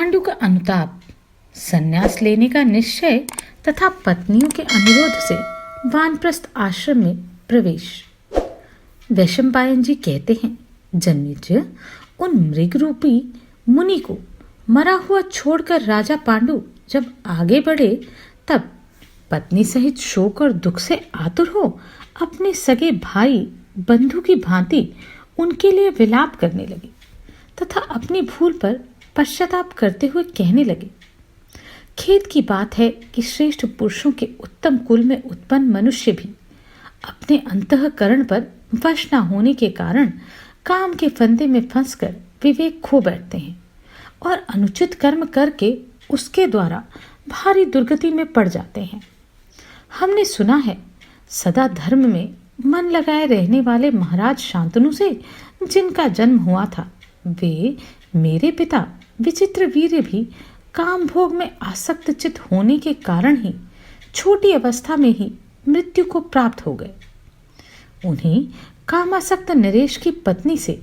पांडु का अनुताप, संन्यास लेने का निश्चय तथा पत्नियों के अनुरोध से वानप्रस्थ आश्रम में प्रवेश। वैशंपायन जी कहते हैं, जन्मेजय, उन मृग रूपी मुनि को मरा हुआ छोड़कर राजा पांडु जब आगे बढ़े तब पत्नी सहित शोक और दुख से आतुर हो अपने सगे भाई बंधु की भांति उनके लिए विलाप करने लगे तथा अपनी भूल पर पश्चाताप करते हुए कहने लगे, खेद की बात है कि श्रेष्ठ पुरुषों के उत्तम कुल में उत्पन्न मनुष्य भी अपने अंतःकरण पर वश न होने के कारण काम के फंदे में फंसकर विवेक खो बैठते हैं और अनुचित कर्म करके उसके द्वारा भारी दुर्गति में पड़ जाते हैं। हमने सुना है, सदा धर्म में मन लगाए रहने वाले महाराज शांतनु से जिनका जन्म हुआ था, वे मेरे पिता विचित्र वीर्य भी काम भोग में आसक्त चित होने के कारण ही छोटी अवस्था में ही मृत्यु को प्राप्त हो गए। उन्हीं कामासक्त नरेश की पत्नी से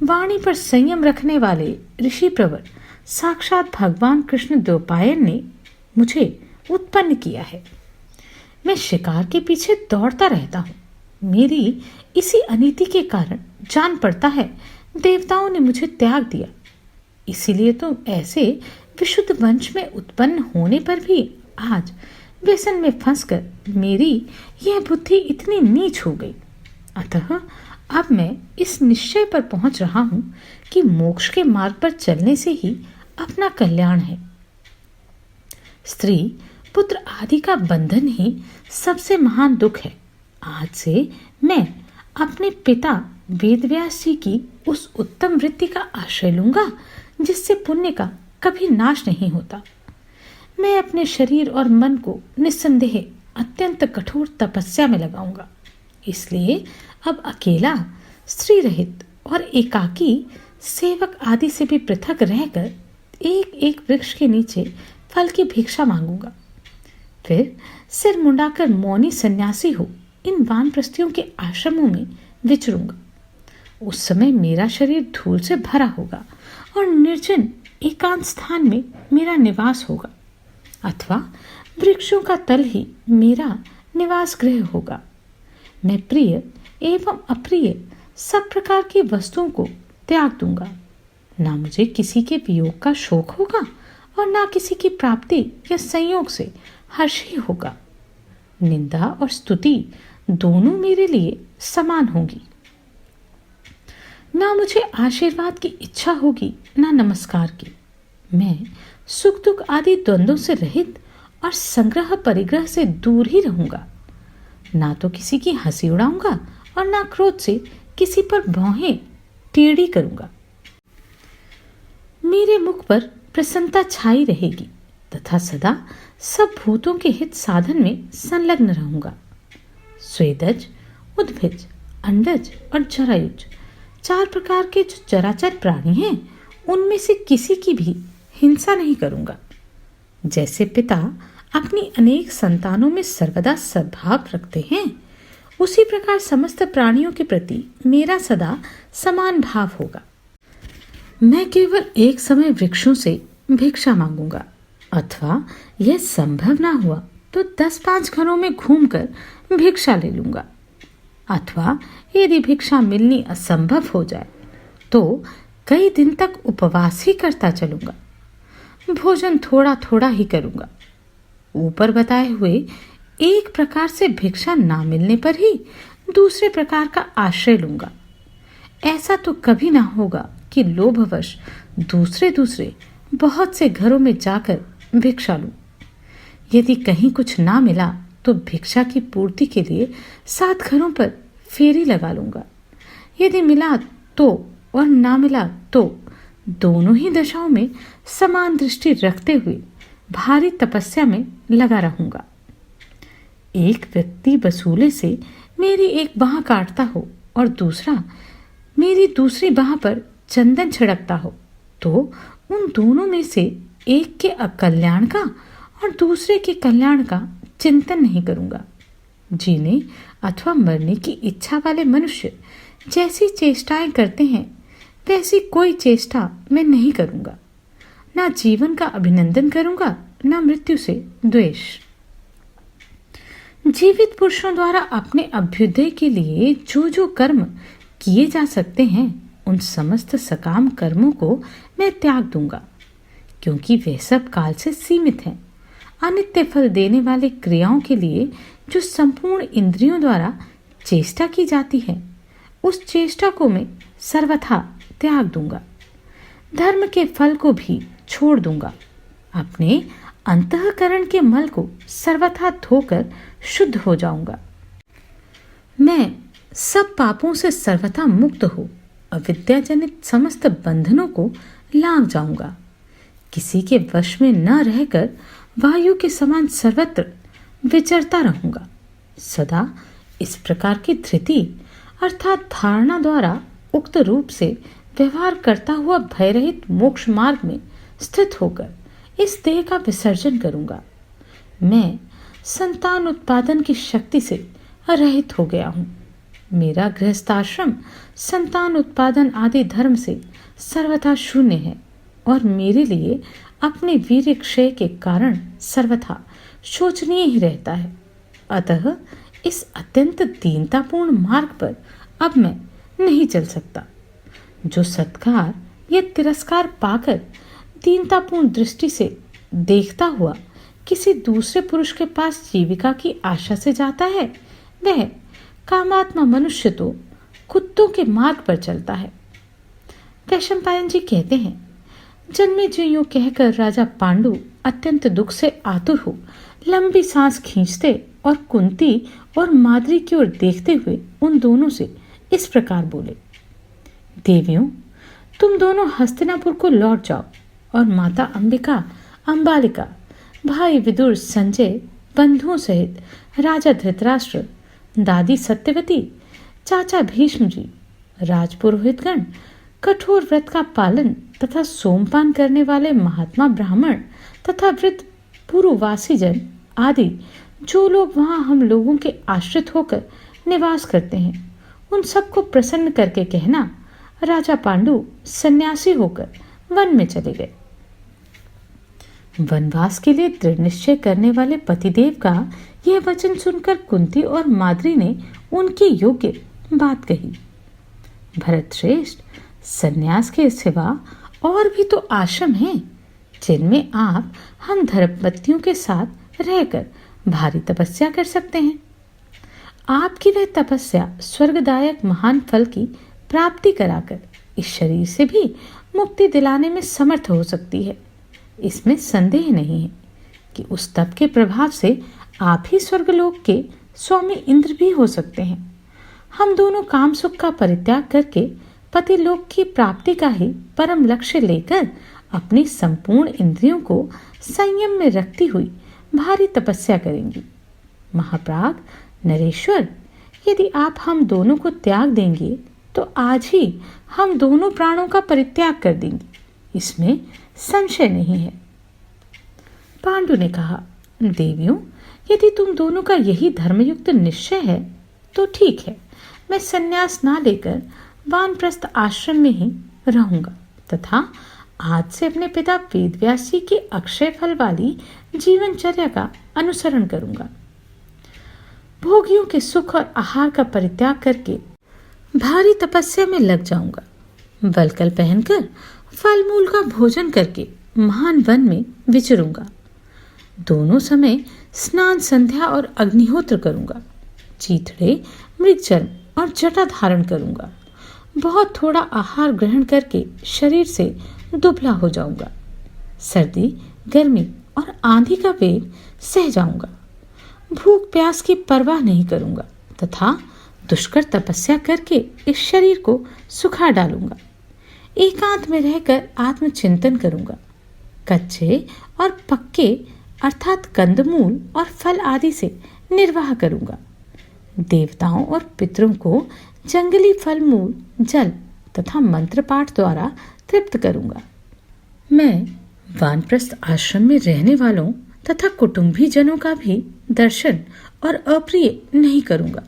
वाणी पर संयम रखने वाले ऋषि प्रवर साक्षात भगवान कृष्ण द्वैपायन ने मुझे उत्पन्न किया है। मैं शिकार के पीछे दौड़ता रहता हूँ। मेरी इसी अनीति के कारण जान पड़ता है देवताओं ने मुझे त्याग दिया। इसीलिए तो ऐसे विशुद्ध वंश में उत्पन्न होने पर भी आज व्यसन में फंसकर मेरी यह बुद्धि इतनी नीच हो गई। अतः अब मैं इस निश्चय पर पहुंच रहा हूं कि मोक्ष के मार्ग पर चलने से ही अपना कल्याण है। स्त्री पुत्र आदि का बंधन ही सबसे महान दुख है। आज से मैं अपने पिता वेदव्यास जी की उस उत्तम वृत्ति का आश्रय लूंगा जिससे पुण्य का कभी नाश नहीं होता। मैं अपने शरीर और मन को निस्संदेह अत्यंत कठोर तपस्या में लगाऊंगा। इसलिए अब अकेला, स्त्री रहित और एकाकी सेवक आदि से भी पृथक रहकर एक एक वृक्ष के नीचे फल की भिक्षा मांगूंगा। फिर सिर मुंडाकर मौनी सन्यासी हो इन वानप्रस्थियों के आश्रमों में विचरूंगा। उस समय मेरा शरीर धूल से भरा होगा और निर्जन एकांत स्थान में मेरा निवास होगा, अथवा वृक्षों का तल ही मेरा निवास गृह होगा। मैं प्रिय एवं अप्रिय सब प्रकार की वस्तुओं को त्याग दूंगा। ना मुझे किसी के वियोग का शोक होगा और ना किसी की प्राप्ति या संयोग से हर्ष ही होगा। निंदा और स्तुति दोनों मेरे लिए समान होंगी। ना मुझे आशीर्वाद की इच्छा होगी ना नमस्कार की। मैं सुख दुख आदि द्वंद्वों से रहित और संग्रह परिग्रह से दूर ही रहूंगा। ना तो किसी की हंसी उड़ाऊंगा और ना क्रोध से किसी पर भौहें टेढ़ी करूंगा। मेरे मुख पर प्रसन्नता छाई रहेगी तथा सदा सब भूतों के हित साधन में संलग्न रहूंगा। स्वेदज, उद्भिज, अंडज और जरायुज, चार प्रकार के जो चराचर प्राणी हैं, उनमें से किसी की भी हिंसा नहीं करूंगा। जैसे पिता अपनी अनेक संतानों में सर्वदा सद्भाव रखते हैं, उसी प्रकार समस्त प्राणियों के प्रति मेरा सदा समान भाव होगा। मैं केवल एक समय वृक्षों से भिक्षा मांगूंगा, अथवा यह संभव ना हुआ तो 10-5 घरों में घूमकर भिक्षा ले लूंगा, अथवा यदि भिक्षा मिलनी असंभव हो जाए तो कई दिन तक उपवास ही करता चलूंगा। भोजन थोड़ा थोड़ा ही करूंगा। ऊपर बताए हुए एक प्रकार से भिक्षा ना मिलने पर ही दूसरे प्रकार का आश्रय लूंगा। ऐसा तो कभी ना होगा कि लोभवश दूसरे बहुत से घरों में जाकर भिक्षा लूं। यदि कहीं कुछ ना मिला तो भिक्षा की पूर्ति के लिए 7 घरों पर फेरी लगा लूंगा। यदि मिला तो और ना मिला तो दोनों ही दशाओं में समान दृष्टि रखते हुए भारी तपस्या में लगा रहूंगा। एक व्यक्ति वसूले से मेरी एक बाह काटता हो और दूसरा मेरी दूसरी बाह पर चंदन छिड़कता हो तो उन दोनों में से एक के अकल्याण का और दूसरे के कल्याण का चिंतन नहीं करूंगा। जीने अथवा मरने की इच्छा वाले मनुष्य जैसी चेष्टाएं करते हैं वैसी कोई चेष्टा मैं नहीं करूंगा। ना जीवन का अभिनंदन करूंगा, ना मृत्यु से द्वेष। जीवित पुरुषों द्वारा अपने अभ्युदय के लिए जो जो कर्म किए जा सकते हैं, उन समस्त सकाम कर्मों को मैं त्याग दूंगा, क्योंकि वे सब काल से सीमित हैं। अनित्य फल देने वाले क्रियाओं के लिए जो संपूर्ण इंद्रियों द्वारा चेष्टा की जाती है, उस चेष्टा को मैं सर्वथा त्याग दूंगा। धर्म के फल को भी छोड़ दूंगा। अपने अंतःकरण के मल को सर्वथा धोकर शुद्ध हो जाऊंगा। मैं सब पापों से सर्वथा मुक्त हो अविद्याजनित समस्त बंधनों को लांघ जाऊंगा। किसी के वश में न रहकर वायु के समान सर्वत्र विचरता रहूंगा। सदा इस प्रकार की धृति अर्थात धारणा द्वारा उक्त रूप से व्यवहार करता हुआ भयरहित मोक्ष मार्ग में स्थित होकर इस देह का विसर्जन करूंगा। मैं संतान उत्पादन की शक्ति से रहित हो गया हूँ। मेरा गृहस्थाश्रम संतान उत्पादन आदि धर्म से सर्वथा शून्य है और मेरे लिए अपने वीर्य क्षय के कारण सर्वथा शोचनीय ही रहता है। अतः इस अत्यंत दीनतापूर्ण मार्ग पर अब मैं नहीं चल सकता। जो सत्कार या तिरस्कार पाकर दीनतापूर्ण दृष्टि से देखता हुआ किसी दूसरे पुरुष के पास जीविका की आशा से जाता है, वह कामात्मा मनुष्य तो कुत्तों के मार्ग पर चलता है। वैशंपायन जी कहते हैं, जन्मेजय यूं कहकर राजा पांडु अत्यंत दुख से आतुर हो लंबी सांस खींचते और कुंती और माद्री की ओर देखते हुए उन दोनों से इस प्रकार बोले, देवियों, तुम दोनों हस्तिनापुर को लौट जाओ और माता अंबिका, अंबालिका, भाई विदुर, संजय, बंधुओं सहित राजा धृतराष्ट्र, दादी सत्यवती, चाचा भीष्म जी, राजपुरोहितगण, कठोर व्रत का पालन तथा सोमपान करने वाले महात्मा ब्राह्मण तथा वृद्ध पुरुवासी जन आदि जो लोग वहां हम लोगों के आश्रित होकर निवास करते हैं, उन सबको प्रसन्न करके कहना, राजा पांडु सन्यासी होकर वन में चले गए। वनवास के लिए दृढ़ निश्चय करने वाले पतिदेव का यह वचन सुनकर कुंती और माद्री ने उनके योग्य बात कही। भरत श्रेष्ठ, सन्यास के सिवा और भी तो आश्रम हैं, जिनमें आप हम धर्मपत्नियों के साथ रहकर भारी तपस्या कर सकते हैं। आपकी वह तपस्या स्वर्गदायक महान फल की प्राप्ति कराकर इस शरीर से भी मुक्ति दिलाने में समर्थ हो सकती है। इसमें संदेह नहीं है कि उस तप के प्रभाव से आप ही स्वर्गलोक के स्वामी इंद्र भी हो सकते हैं। हम दोनों काम सुख का परित्याग करके पति लोक की प्राप्ति का ही परम लक्ष्य लेकर अपनी संपूर्ण इंद्रियों को संयम में रखती हुई भारी तपस्या करेंगी। महाप्राग नरेश्वर, यदि आप हम दोनों को त्याग देंगे तो आज ही हम दोनों प्राणों का परित्याग कर देंगे, इसमें संशय नहीं है। पांडु ने कहा, देवियों, यदि तुम दोनों का यही धर्मयुक्त निश्चय है तो ठीक है, मैं संन्यास ना लेकर वानप्रस्थ आश्रम में ही रहूंगा तथा आज से अपने पिता वेदव्यास जी की अक्षय फल वाली जीवनचर्या का अनुसरण करूंगा। भोगियों के सुख और आहार का परित्याग करके भारी तपस्या में लग जाऊंगा। वलकल पहनकर फल मूल का भोजन करके महान वन में विचरूंगा। दोनों समय स्नान, संध्या और अग्निहोत्र करूंगा। चीथड़े, मृगचर्म और जटा धारण करूंगा। बहुत थोड़ा आहार ग्रहण करके शरीर से दुबला हो जाऊंगा। सर्दी, गर्मी और आंधी का वेग सह जाऊंगा। भूख प्यास की परवाह नहीं करूंगा तथा दुष्कर तपस्या करके इस शरीर को सुखा डालूंगा। एकांत में रहकर आत्मचिंतन करूंगा। कच्चे और पक्के अर्थात कंदमूल और फल आदि से निर्वाह करूंगा। देवताओं और पितरों को जंगली फल मूल, जल तथा मंत्र पाठ द्वारा तृप्त करूंगा। मैं वानप्रस्थ आश्रम में रहने वालों तथा कुटुंबी जनों का भी दर्शन और अप्रिय नहीं करूंगा।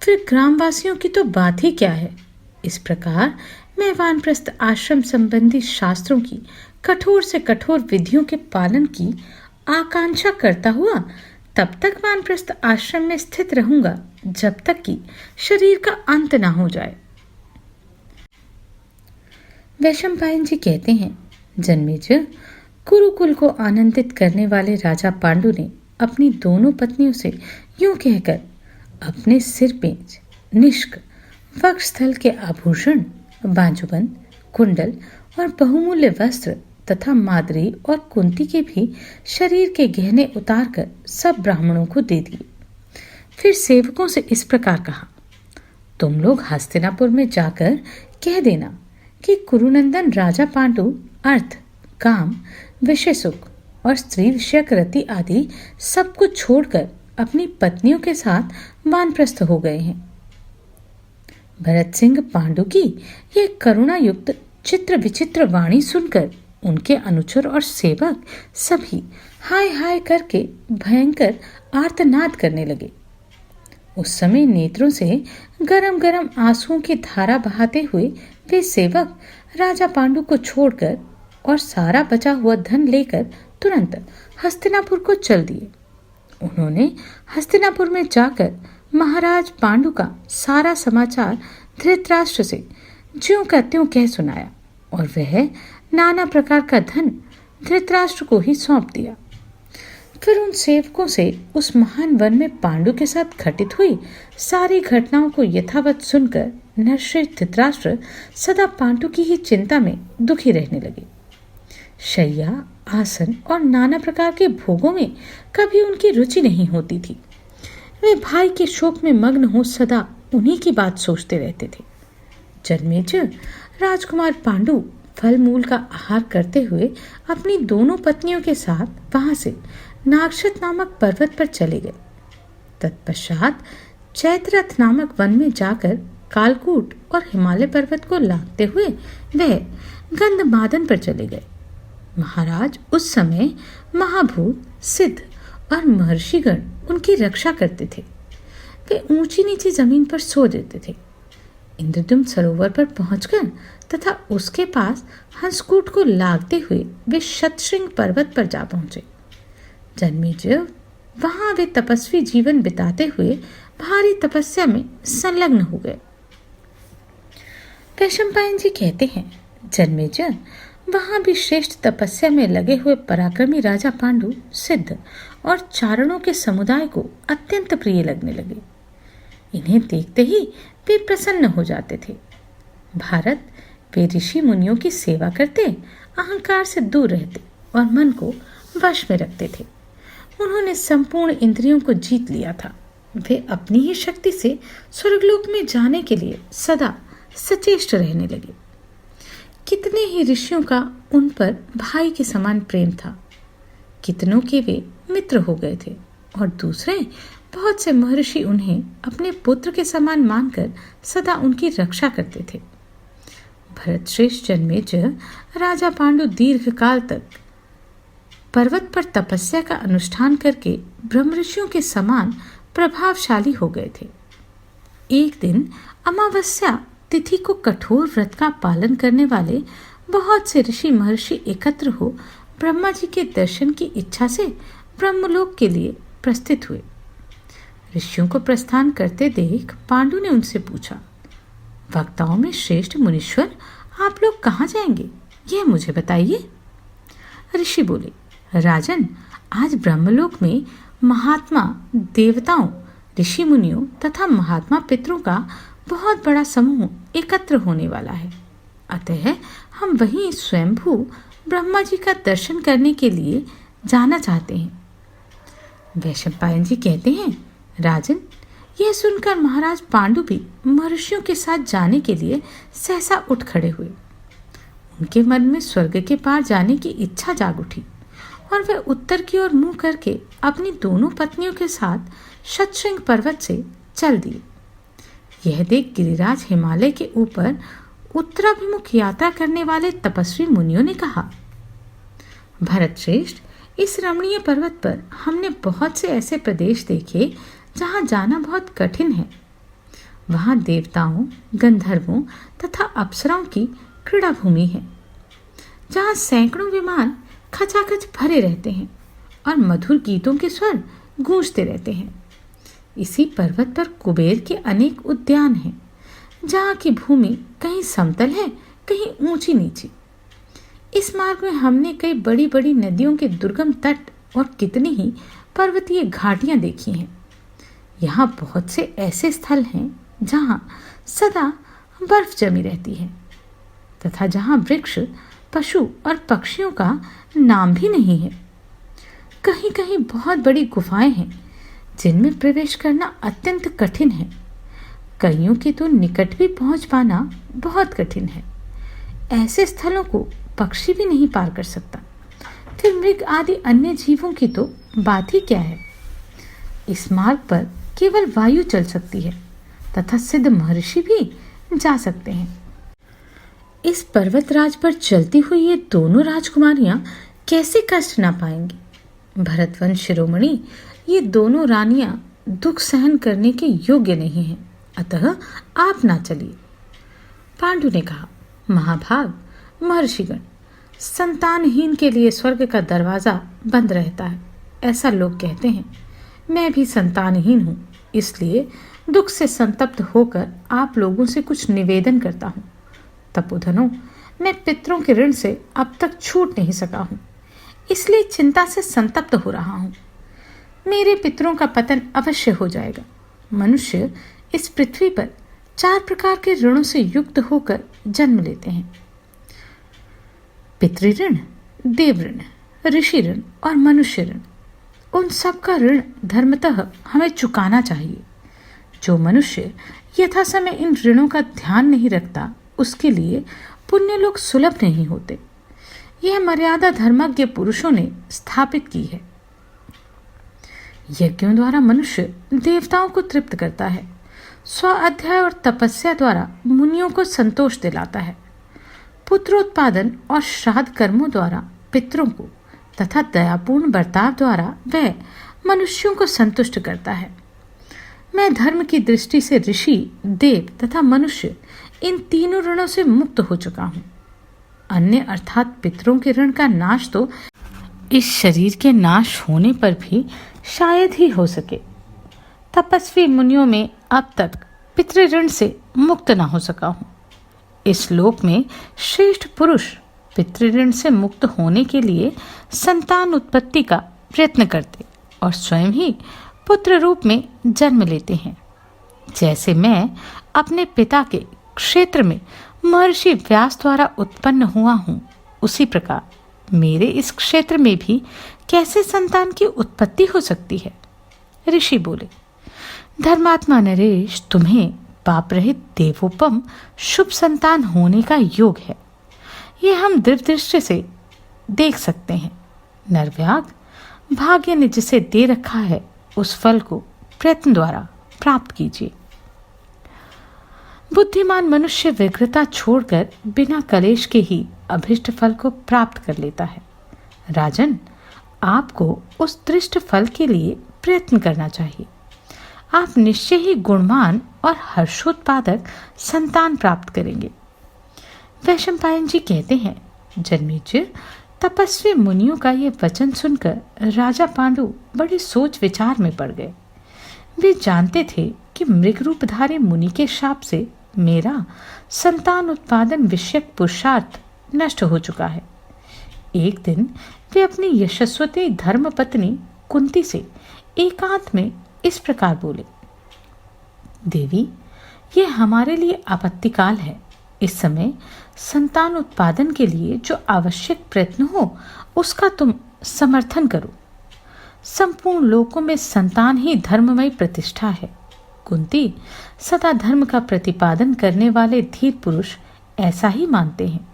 फिर ग्रामवासियों की तो बात ही क्या है। इस प्रकार मैं वानप्रस्थ आश्रम संबंधी शास्त्रों की कठोर से कठोर विधियों के पालन की आकांक्षा करता हुआ तब तक वानप्रस्थ आश्रम में स्थित रहूंगा जब तक कि शरीर का अंत ना हो जाए। वैशंपायन जी कहते हैं, जन्मेजय, कुरुकुल को आनंदित करने वाले राजा पांडु ने अपनी दोनों पत्नियों से यूं कहकर अपने सिर पेंच, निष्क, वक्षस्थल के आभूषण, बाजूबंद, कुंडल और बहुमूल्य वस्त्र तथा माद्री और कुंती के भी शरीर के गहने उतारकर सब ब्राह्मणों को दे दिए। फिर सेवकों से इस प्रकार कहा, तुम लोग हस्तिनापुर में जाकर कह देना कि कुरुनंदन राजा पांडु अर्थ, काम, विषय सुख और स्त्री विषयक रति आदि सब कुछ छोड़कर अपनी पत्नियों के साथ वानप्रस्थ हो गए हैं। भरत सिंह पांडु की यह करुणा युक्त चित्र विचित्र वाणी सुनकर उनके अनुचर और सेवक सभी हाय हाय करके भयंकर आर्तनाद करने लगे। उस समय नेत्रों से गरम गरम आंसुओं की धारा बहाते हुए वे सेवक राजा पांडु को छोड़कर और सारा बचा हुआ धन लेकर तुरंत हस्तिनापुर को चल दिए। उन्होंने हस्तिनापुर में जाकर महाराज पांडु का सारा समाचार धृतराष्ट्र से ज्यों का त्यों कह सुनाया और वह नाना प्रकार का धन धृतराष्ट्र को ही सौंप दिया। फिर उन सेवकों से उस महान वन में पांडु के साथ घटित हुई सारी घटनाओं को यथावत सुनकर नरश्रेष्ठ धृतराष्ट्र सदा पांडु की ही चिंता में दुखी रहने लगे। शैया, आसन और नाना प्रकार के भोगों में कभी उनकी रुचि नहीं होती थी। वे भाई के शोक में मग्न हो सदा उन्हीं की बात सोचते रहते थे। जन्मेजय, राजकुमार पांडु फल मूल का आहार करते हुए अपनी दोनों पत्नियों के साथ वहां से नागशत नामक पर्वत पर चले गए। तत्पश्चात चैत्ररथ नामक वन में जाकर कालकूट और हिमालय पर्वत को लांघते हुए वह गंधमादन पर चले गए। महाराज उस समय महाभूत, सिद्ध और महर्षिगण उनकी रक्षा करते थे। वे ऊंची नीची जमीन पर सो देते थे। इंद्रद्युम्न सरोवर पर पहुंचकर तथा उसके पास हंसकूट को लागते हुए वे शतशृंग पर्वत पर जा पहुंचे। जन्मेजय, वहां वे तपस्वी जीवन बिताते हुए भारी तपस्या में संलग्न हो गए। वैशंपायन जी कहते हैं, जन्मेजय, वहां भी श्रेष्ठ तपस्या में लगे हुए पराक्रमी राजा पांडु सिद्ध और चारणों के समुदाय को अत्यंत प्रिय लगने लगे। इन्हें देखते ही वे प्रसन्न हो जाते थे। भारत, वे ऋषि मुनियों की सेवा करते, अहंकार से दूर रहते और मन को वश में रखते थे। उन्होंने संपूर्ण इंद्रियों को जीत लिया था। वे अपनी ही शक्ति से स्वर्गलोक में जाने के लिए सदा सचेष्ट रहने लगे। कितने ही ऋषियों का उन पर भाई के समान प्रेम था। कितनों के वे मित्र हो गए थे और दूसरे बहुत से महर्षि उन्हें अपने पुत्र के समान मानकर सदा उनकी रक्षा करते थे। भरत श्रेष्ठ जन्मेजय, राजा पांडु दीर्घ काल तक पर्वत पर तपस्या का अनुष्ठान करके ब्रह्म ऋषियों के समान प्रभावशाली हो गए थे। एक दिन अमावस्या तिथि को कठोर व्रत का पालन करने वाले बहुत से ऋषि महर्षि एकत्र हो ब्रह्मा जी के दर्शन की इच्छा से ब्रह्मलोक के लिए प्रस्थित हुए। ऋषियों को प्रस्थान करते देख पांडु ने उनसे पूछा, वक्ताओं में श्रेष्ठ मुनीश्वर, आप लोग कहाँ जाएंगे, यह मुझे बताइए। ऋषि बोले, राजन, आज ब्रह्मलोक में महात्मा देवताओं, ऋषि मुनियों तथा महात्मा पितरों का बहुत बड़ा समूह एकत्र होने वाला है। अतः हम वहीं स्वयंभू ब्रह्मा जी का दर्शन करने के लिए जाना चाहते हैं। वैशंपायन जी कहते हैं, राजन, यह सुनकर महाराज पांडु भी महर्षियों के साथ जाने के लिए सहसा उठ खड़े हुए। उनके मन में स्वर्ग के पार जाने की इच्छा जाग उठी और वे उत्तर की ओर मुंह करके अपनी दोनों पत्नियों के साथ शतशृंग पर्वत से चल दिए। यह देख गिरिराज हिमालय के ऊपर उत्तराभिमुख यात्रा करने वाले तपस्वी मुनियों ने कहा, भरत श्रेष्ठ, इस रमणीय पर्वत पर हमने बहुत से ऐसे प्रदेश देखे जहां जाना बहुत कठिन है। वहां देवताओं, गंधर्वों तथा अप्सराओं की क्रीड़ा भूमि है, जहां सैकड़ों विमान खचाखच भरे रहते हैं और मधुर गीतों के स्वर गूंजते रहते हैं। इसी पर्वत पर कुबेर के अनेक उद्यान हैं, जहाँ की भूमि कहीं समतल है, कहीं ऊंची नीची। इस मार्ग में हमने कई बड़ी बड़ी नदियों के दुर्गम तट और कितनी ही पर्वतीय घाटियां देखी हैं। यहाँ बहुत से ऐसे स्थल हैं जहाँ सदा बर्फ जमी रहती है तथा जहाँ वृक्ष, पशु और पक्षियों का नाम भी नहीं है। कहीं कहीं बहुत बड़ी गुफाएं हैं जिनमें प्रवेश करना अत्यंत कठिन है। कईयों के तो निकट भी पहुंच पाना बहुत कठिन है। ऐसे स्थलों को पक्षी भी नहीं पार कर सकता, फिर मृग आदि अन्य जीवों की तो बात ही क्या है। इस मार्ग पर केवल वायु चल सकती है तथा सिद्ध महर्षि भी जा सकते हैं। इस पर्वतराज पर चलती हुई ये दोनों राजकुमारियां कैसे कष्ट ना पाएंगी। भरतवंश शिरोमणि, ये दोनों रानियां दुख सहन करने के योग्य नहीं हैं, अतः आप ना चलिए। पांडु ने कहा, महाभाग महर्षिगण, संतानहीन के लिए स्वर्ग का दरवाजा बंद रहता है, ऐसा लोग कहते हैं। मैं भी संतानहीन हूँ, इसलिए दुख से संतप्त होकर आप लोगों से कुछ निवेदन करता हूँ। तपोधनों, मैं पितरों के ऋण से अब तक छूट नहीं सका हूँ, इसलिए चिंता से संतप्त हो रहा हूँ। मेरे पितरों का पतन अवश्य हो जाएगा। मनुष्य इस पृथ्वी पर 4 प्रकार के ऋणों से युक्त होकर जन्म लेते हैं। पितृऋण, देव ऋण, ऋषि ऋण और मनुष्य ऋण। उन सब का ऋण धर्मतः हमें चुकाना चाहिए। जो मनुष्य यथा समय इन ऋणों का ध्यान नहीं रखता, उसके लिए पुण्य लोग सुलभ नहीं होते। यह मर्यादा धर्मज्ञ पुरुषों ने स्थापित की है। यज्ञों द्वारा मनुष्य देवताओं को तृप्त करता है, स्व अध्याय और तपस्या द्वारा मुनियों को संतोष दिलाता है, पुत्रोत्पादन और श्राद्ध कर्मों द्वारा पितरों को तथा दयापूर्ण बर्ताव द्वारा वह मनुष्यों को संतुष्ट करता है। मैं धर्म की दृष्टि से ऋषि, देव तथा मनुष्य, इन तीनों ऋणों से मुक्त हो चुका हूँ। अन्य अर्थात पितरों के ऋण का नाश तो इस शरीर के नाश होने पर भी शायद ही हो सके। तपस्वी मुनियों में अब तक पितृ ऋण से मुक्त न हो सका हूँ। इस लोक में श्रेष्ठ पुरुष पितृ ऋण से मुक्त होने के लिए संतान उत्पत्ति का प्रयत्न करते और स्वयं ही पुत्र रूप में जन्म लेते हैं। जैसे मैं अपने पिता के क्षेत्र में महर्षि व्यास द्वारा उत्पन्न हुआ हूँ, उसी प्रकार मेरे इस क्षेत्र में भी कैसे संतान की उत्पत्ति हो सकती है। ऋषि बोले, धर्मात्मा नरेश, तुम्हें पाप रहित देवोपम शुभ संतान होने का योग है। ये हम दृढ़ दृष्टि से देख सकते हैं। नरव्याग, भाग्य ने जिसे दे रखा है उस फल को प्रयत्न द्वारा प्राप्त कीजिए। बुद्धिमान मनुष्य व्यग्रता छोड़कर बिना कलेश के ही अभिष्ट फल को प्राप्त कर लेता है। राजन, आपको उस दृष्ट फल के लिए प्रयत्न करना चाहिए। आप निश्चय ही गुणवान और हर्षोत्पादक संतान प्राप्त करेंगे। वैशंपायन जी कहते हैं, जन्मेजय, तपस्वी मुनियों का ये वचन सुनकर राजा पांडु बड़ी सोच विचार में पड़ गए। वे जानते थे कि मृग रूपधारी मुनि के शाप से मेरा संतान उत्पादन विषयक पुरुषार्थ नष्ट हो चुका है। एक दिन वे अपनी यशस्वती धर्मपत्नी कुंती से एकांत में इस प्रकार बोले, देवी, ये हमारे लिए आपत्तिकाल है। इस समय संतान उत्पादन के लिए जो आवश्यक प्रयत्न हो उसका तुम समर्थन करो। संपूर्ण लोकों में संतान ही धर्ममय प्रतिष्ठा है। कुंती, सदा धर्म का प्रतिपादन करने वाले धीर पुरुष ऐसा ही मानते हैं।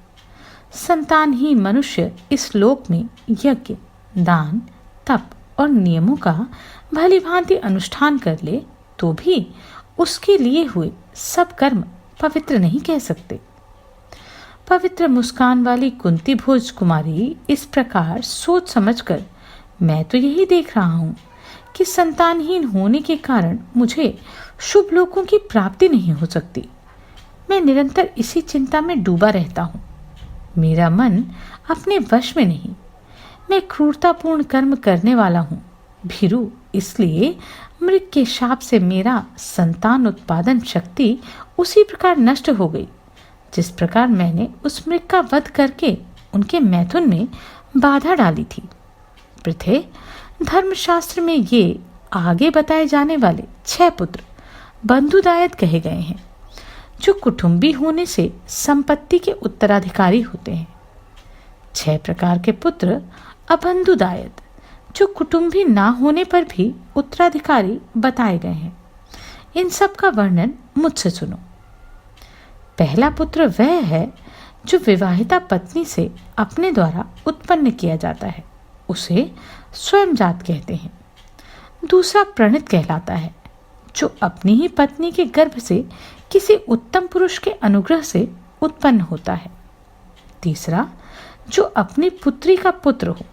संतानहीन मनुष्य इस लोक में यज्ञ, दान, तप और नियमों का भली भांति अनुष्ठान कर ले तो भी उसके लिए हुए सब कर्म पवित्र नहीं कह सकते। पवित्र मुस्कान वाली कुंती भोज कुमारी इस प्रकार सोच समझकर, मैं तो यही देख रहा हूँ कि संतानहीन होने के कारण मुझे शुभ लोगों की प्राप्ति नहीं हो सकती। मैं निरंतर इसी चिंता में डूबा रहता हूँ। मेरा मन अपने वश में नहीं। मैं क्रूरतापूर्ण कर्म करने वाला हूँ, भीरू। इसलिए मृग के शाप से मेरा संतान उत्पादन शक्ति उसी प्रकार नष्ट हो गई जिस प्रकार मैंने उस मृग का वध करके उनके मैथुन में बाधा डाली थी। पृथे, धर्मशास्त्र में ये आगे बताए जाने वाले 6 पुत्र बंधुदायक कहे गए हैं, जो कुटुंबी होने से संपत्ति के उत्तराधिकारी होते हैं। 6 प्रकार के पुत्र अबंधुदायक, जो कुटुंबी ना होने पर भी उत्तराधिकारी बताए गए हैं। इन सब का वर्णन मुझसे सुनो। पहला पुत्र वह है जो विवाहिता पत्नी से अपने द्वारा उत्पन्न किया जाता है, उसे स्वयं जात कहते हैं। दूसरा प्रणित कहलाता है, जो अपनी ही पत्नी के गर्भ से किसी उत्तम पुरुष के अनुग्रह से उत्पन्न होता है। तीसरा, जो अपनी पुत्री का पुत्र हो,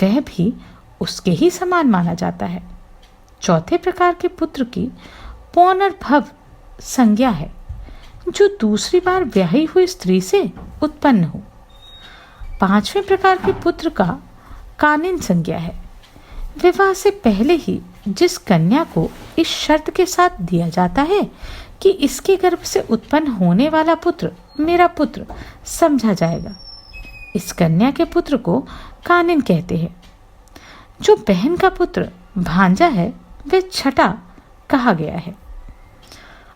वह भी उसके ही समान माना जाता है। चौथे प्रकार के पुत्र की पौनर्भव संज्ञा है, जो दूसरी बार ब्याही हुई स्त्री से उत्पन्न हो। पांचवें प्रकार के पुत्र का कानिन संज्ञा है, विवाह से पहले ही जिस कन्या को इस शर्त के साथ दिया जाता है कि इसके गर्भ से उत्पन्न होने वाला पुत्र मेरा पुत्र समझा जाएगा। इस कन्या के पुत्र को कानिन कहते हैं। जो बहन का पुत्र भांजा है, वह छठा कहा गया है।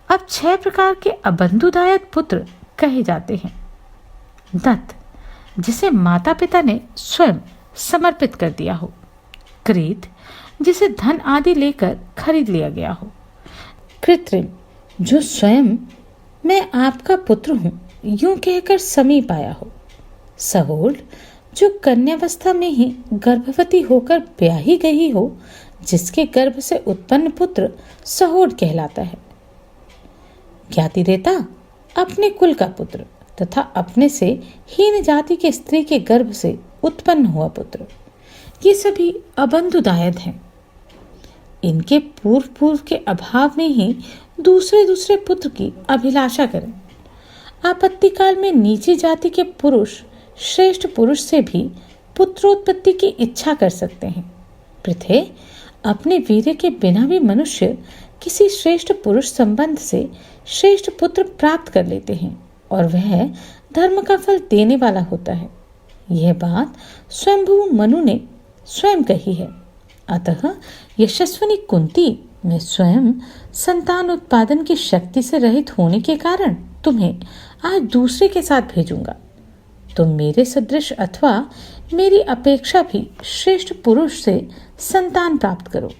अब 6 प्रकार के अबंधुदायक पुत्र कहे जाते हैं। दत्त, जिसे माता पिता ने स्वयं समर्पित कर दिया हो। क्रीत, जिसे धन आदि लेकर खरीद लिया गया हो। कृत्रिम, जो स्वयं मैं आपका पुत्र हूँ यूं कहकर समीप आया हो। सहोड, जो कन्यावस्था में ही गर्भवती होकर ब्याही गई हो, जिसके गर्भ से उत्पन्न पुत्र सहोड कहलाता है। ज्ञातिरेता, अपने कुल का पुत्र तथा अपने से हीन जाति के स्त्री के गर्भ से उत्पन्न हुआ पुत्र, ये सभी अबंधुदायक हैं। इनके पूर्व के अभाव में ही दूसरे पुत्र की अभिलाषा करें। आपत्ति काल में नीची जाति के पुरुष श्रेष्ठ पुरुष से भी पुत्रोत्पत्ति की इच्छा कर सकते हैं। पृथे, अपने वीर्य के बिना भी मनुष्य किसी श्रेष्ठ पुरुष संबंध से श्रेष्ठ पुत्र प्राप्त कर लेते हैं और वह धर्म का फल देने वाला होता है। यह बात स्वयंभू मनु ने स्वयं कही है। अतः यशस्विनी कुंती, मैं स्वयं संतान उत्पादन की शक्ति से रहित होने के कारण तुम्हें आज दूसरे के साथ भेजूंगा। तुम मेरे सदृश अथवा मेरी अपेक्षा भी श्रेष्ठ पुरुष से संतान प्राप्त करो।